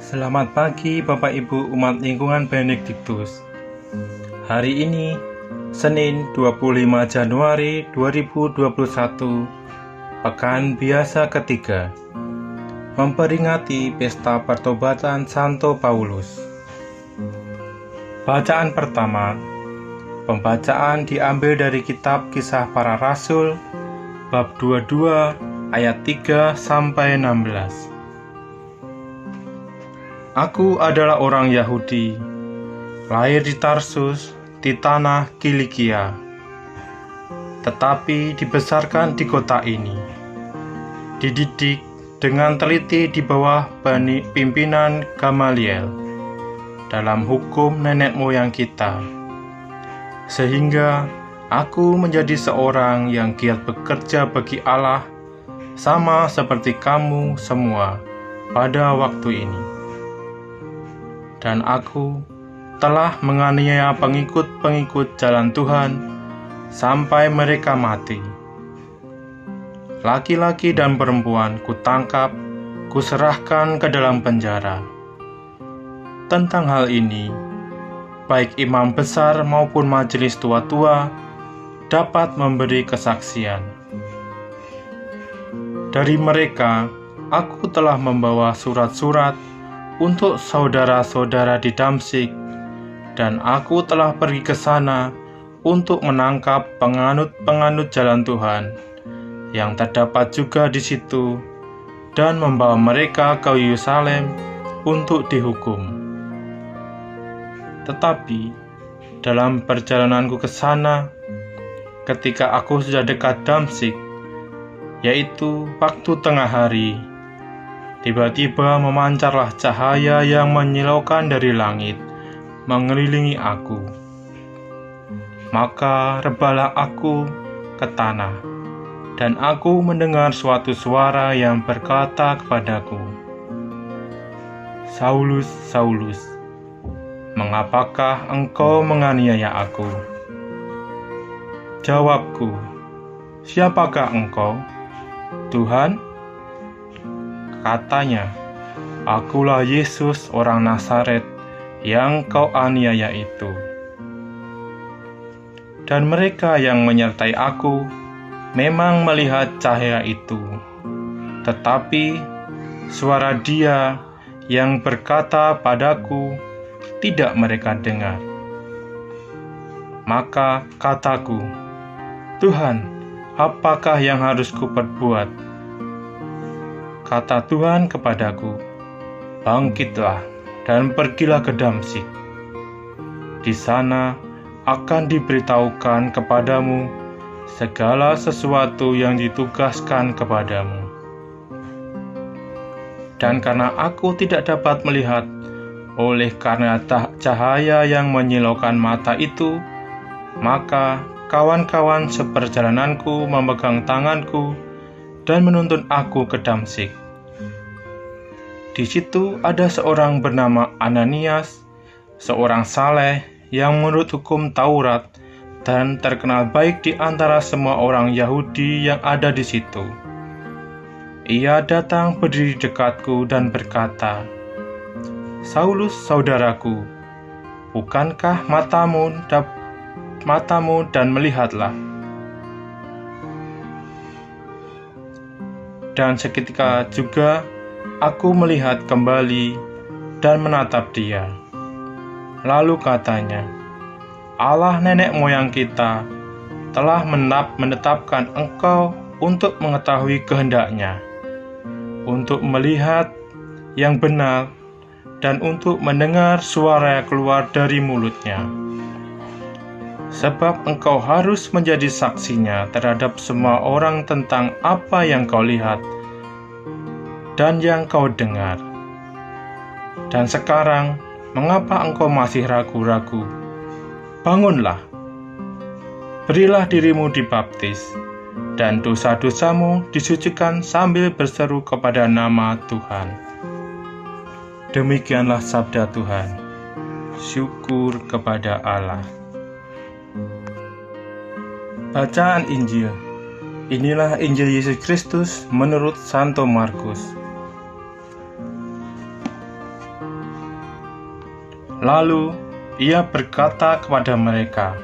Selamat pagi Bapak Ibu umat lingkungan Benediktus. Hari ini, Senin 25 Januari 2021, Pekan Biasa ketiga, memperingati Pesta Pertobatan Santo Paulus. Bacaan pertama, pembacaan diambil dari kitab Kisah Para Rasul, bab 22, ayat 3-16. Aku adalah orang Yahudi, lahir di Tarsus, di tanah Kilikia, tetapi dibesarkan di kota ini, dididik dengan teliti di bawah pimpinan Gamaliel dalam hukum nenek moyang kita, sehingga aku menjadi seorang yang giat bekerja bagi Allah, sama seperti kamu semua pada waktu ini. Dan aku telah menganiaya pengikut-pengikut jalan Tuhan sampai mereka mati. Laki-laki dan perempuan kutangkap, kuserahkan ke dalam penjara. Tentang hal ini, baik imam besar maupun majelis tua-tua dapat memberi kesaksian. Dari mereka, aku telah membawa surat-surat untuk saudara-saudara di Damsyik, dan aku telah pergi ke sana untuk menangkap penganut-penganut jalan Tuhan yang terdapat juga di situ, dan membawa mereka ke Yerusalem untuk dihukum. Tetapi dalam perjalananku ke sana, ketika aku sudah dekat Damsyik, yaitu waktu tengah hari, tiba-tiba memancarlah cahaya yang menyilaukan dari langit, mengelilingi aku. Maka rebalah aku ke tanah, dan aku mendengar suatu suara yang berkata kepadaku, "Saulus, Saulus, mengapakah engkau menganiaya aku?" Jawabku, "Siapakah engkau, Tuhan?" Katanya, "Akulah Yesus orang Nazaret yang kau aniaya itu." Dan mereka yang menyertai aku memang melihat cahaya itu, tetapi suara Dia yang berkata padaku tidak mereka dengar. Maka kataku, "Tuhan, apakah yang harus kuperbuat?" Kata Tuhan kepadaku, "Bangkitlah dan pergilah ke Damsyik. Di sana akan diberitahukan kepadamu segala sesuatu yang ditugaskan kepadamu." Dan karena aku tidak dapat melihat oleh karena cahaya yang menyilaukan mata itu, maka kawan-kawan seperjalananku memegang tanganku dan menuntun aku ke Damsyik. Di situ ada seorang bernama Ananias, seorang saleh yang menurut hukum Taurat dan terkenal baik di antara semua orang Yahudi yang ada di situ. Ia datang berdiri dekatku dan berkata, "Saulus, saudaraku, bukankah matamu dan melihatlah?" Dan seketika juga aku melihat kembali dan menatap dia. Lalu katanya, "Allah nenek moyang kita telah menetapkan engkau untuk mengetahui kehendak-Nya, untuk melihat yang benar, dan untuk mendengar suara keluar dari mulut-Nya. Sebab engkau harus menjadi saksinya terhadap semua orang tentang apa yang kau lihat dan yang kau dengar. Dan sekarang, mengapa engkau masih ragu-ragu? Bangunlah, berilah dirimu dibaptis, dan dosa-dosamu disucikan sambil berseru kepada nama Tuhan." Demikianlah sabda Tuhan. Syukur kepada Allah. Bacaan Injil. Inilah Injil Yesus Kristus menurut Santo Markus. Lalu ia berkata kepada mereka,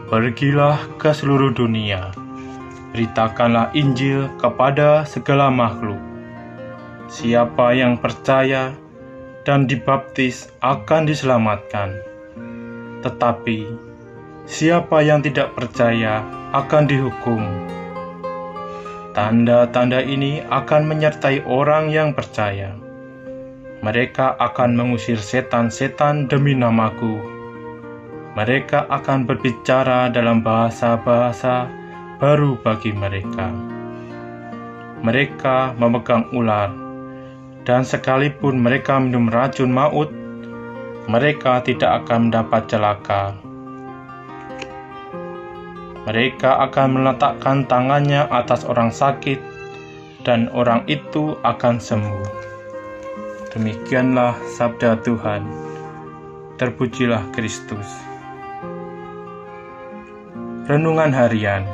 "Pergilah ke seluruh dunia, beritakanlah Injil kepada segala makhluk. Siapa yang percaya dan dibaptis akan diselamatkan, tetapi siapa yang tidak percaya akan dihukum. Tanda-tanda ini akan menyertai orang yang percaya. Mereka akan mengusir setan-setan demi namaku. Mereka akan berbicara dalam bahasa-bahasa baru bagi mereka. Mereka memegang ular, dan sekalipun mereka minum racun maut, mereka tidak akan mendapat celaka. Mereka akan meletakkan tangannya atas orang sakit, dan orang itu akan sembuh." Demikianlah sabda Tuhan. Terpujilah Kristus. Renungan harian.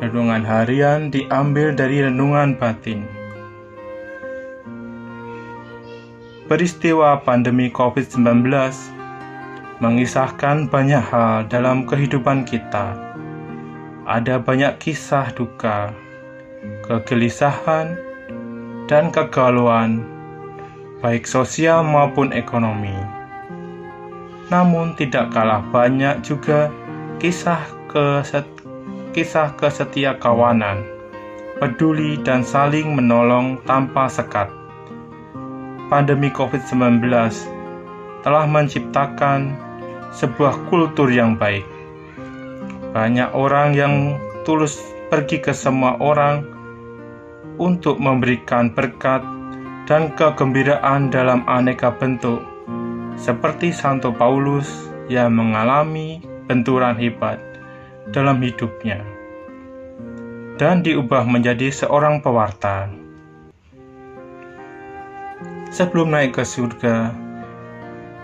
Renungan harian diambil dari renungan batin. Peristiwa pandemi COVID-19 mengisahkan banyak hal dalam kehidupan kita. Ada banyak kisah duka, kegelisahan, dan kegalauan, baik sosial maupun ekonomi. Namun tidak kalah banyak juga kisah kesetia kawanan, peduli dan saling menolong tanpa sekat. Pandemi COVID-19 telah menciptakan sebuah kultur yang baik. Banyak orang yang tulus pergi ke semua orang untuk memberikan berkat dan kegembiraan dalam aneka bentuk, seperti Santo Paulus yang mengalami benturan hebat dalam hidupnya dan diubah menjadi seorang pewarta. Sebelum naik ke surga,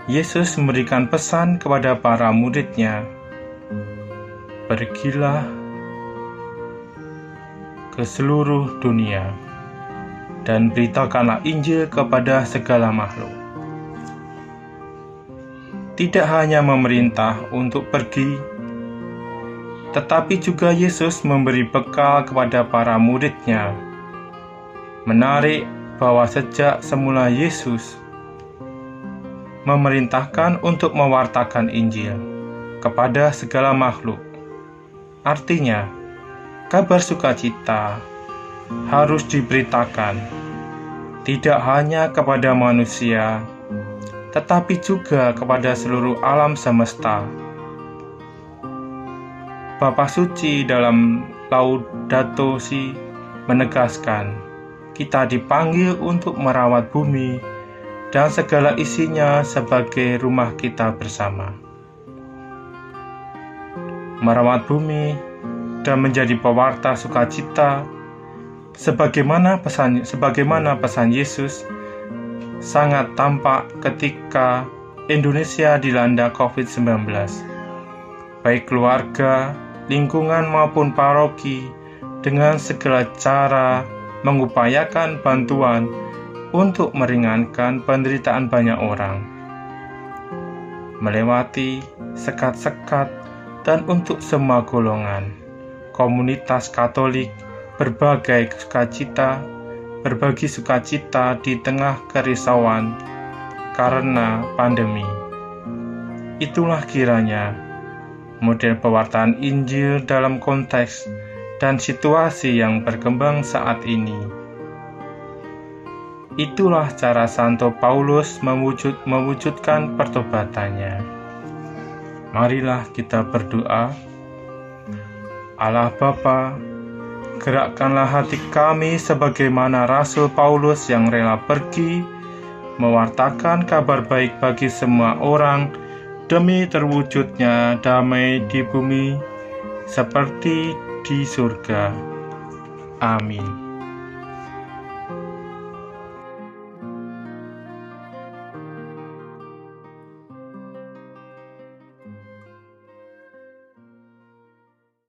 Yesus memberikan pesan kepada para murid-Nya, "Pergilah ke seluruh dunia dan beritakanlah Injil kepada segala makhluk." Tidak hanya memerintah untuk pergi, tetapi juga Yesus memberi bekal kepada para murid-Nya. Menarik bahwa sejak semula Yesus memerintahkan untuk mewartakan Injil kepada segala makhluk. Artinya, kabar sukacita harus diberitakan tidak hanya kepada manusia, tetapi juga kepada seluruh alam semesta. Bapa Suci dalam Laudato Si menegaskan, kita dipanggil untuk merawat bumi dan segala isinya sebagai rumah kita bersama. Merawat bumi dan menjadi pewarta sukacita, sebagaimana pesan Yesus, sangat tampak ketika Indonesia dilanda COVID-19. Baik keluarga, lingkungan maupun paroki dengan segala cara mengupayakan bantuan untuk meringankan penderitaan banyak orang, melewati sekat-sekat, dan untuk semua golongan, komunitas Katolik berbagi sukacita di tengah kerisauan karena pandemi. Itulah kiranya model pewartaan Injil dalam konteks dan situasi yang berkembang saat ini. Itulah cara Santo Paulus mewujudkan pertobatannya. Marilah kita berdoa. Allah Bapa, gerakkanlah hati kami sebagaimana Rasul Paulus yang rela pergi mewartakan kabar baik bagi semua orang demi terwujudnya damai di bumi seperti di surga. Amin.